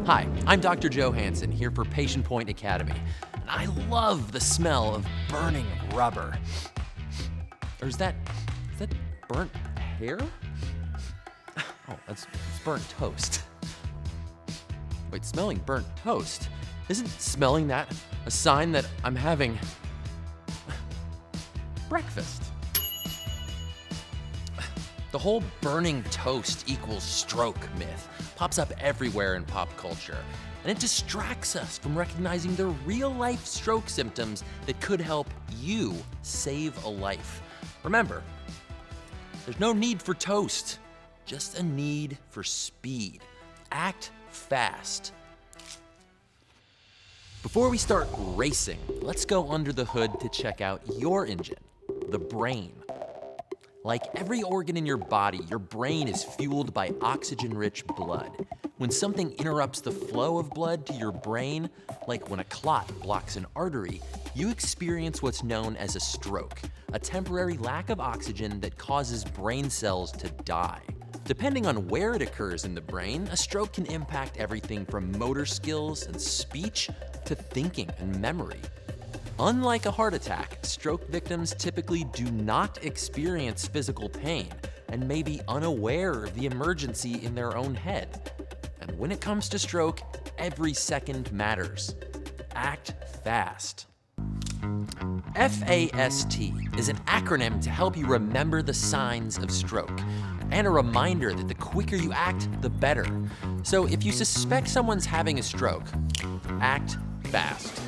Hi, I'm Dr. Joe Hansen here for PatientPoint Academy, and I love the smell of burning rubber. Or is that burnt hair? Oh, it's burnt toast. Wait, smelling burnt toast? Isn't smelling that a sign that I'm having breakfast? The whole burning toast equals stroke myth pops up everywhere in pop culture, and it distracts us from recognizing the real-life stroke symptoms that could help you save a life. Remember, there's no need for toast, just a need for speed. Act fast. Before we start racing, let's go under the hood to check out your engine, the brain. Like every organ in your body, your brain is fueled by oxygen-rich blood. When something interrupts the flow of blood to your brain, like when a clot blocks an artery, you experience what's known as a stroke, a temporary lack of oxygen that causes brain cells to die. Depending on where it occurs in the brain, a stroke can impact everything from motor skills and speech to thinking and memory. Unlike a heart attack, stroke victims typically do not experience physical pain and may be unaware of the emergency in their own head. And when it comes to stroke, every second matters. Act fast. FAST is an acronym to help you remember the signs of stroke, and a reminder that the quicker you act, the better. So if you suspect someone's having a stroke, act fast.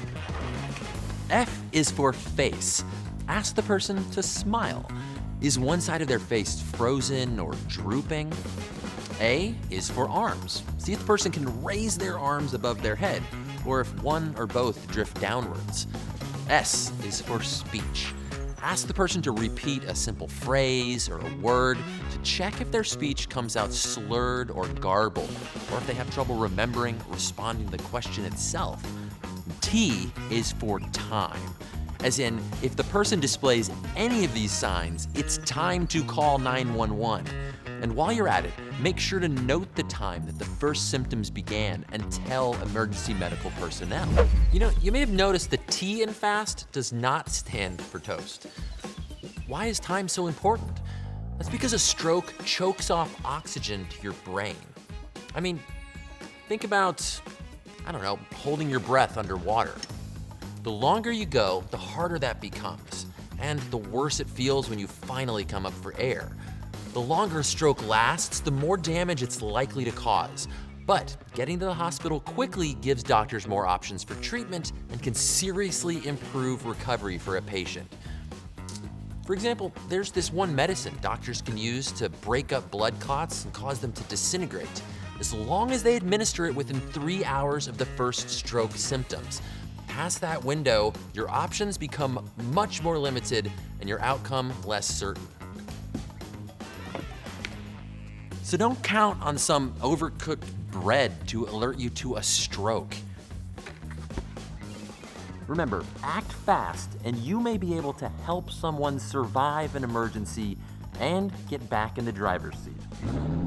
F is for face. Ask the person to smile. Is one side of their face frozen or drooping? A is for arms. See if the person can raise their arms above their head, or if one or both drift downwards. S is for speech. Ask the person to repeat a simple phrase or a word to check if their speech comes out slurred or garbled, or if they have trouble remembering or responding to the question itself. T is for time. As in, if the person displays any of these signs, it's time to call 911. And while you're at it, make sure to note the time that the first symptoms began and tell emergency medical personnel. You may have noticed the T in FAST does not stand for toast. Why is time so important? That's because a stroke chokes off oxygen to your brain. I mean, think about, holding your breath underwater. The longer you go, the harder that becomes, and the worse it feels when you finally come up for air. The longer a stroke lasts, the more damage it's likely to cause. But getting to the hospital quickly gives doctors more options for treatment and can seriously improve recovery for a patient. For example, there's this one medicine doctors can use to break up blood clots and cause them to disintegrate, as long as they administer it within 3 hours of the first stroke symptoms. Past that window, your options become much more limited and your outcome less certain. So don't count on some overcooked bread to alert you to a stroke. Remember, act fast and you may be able to help someone survive an emergency and get back in the driver's seat.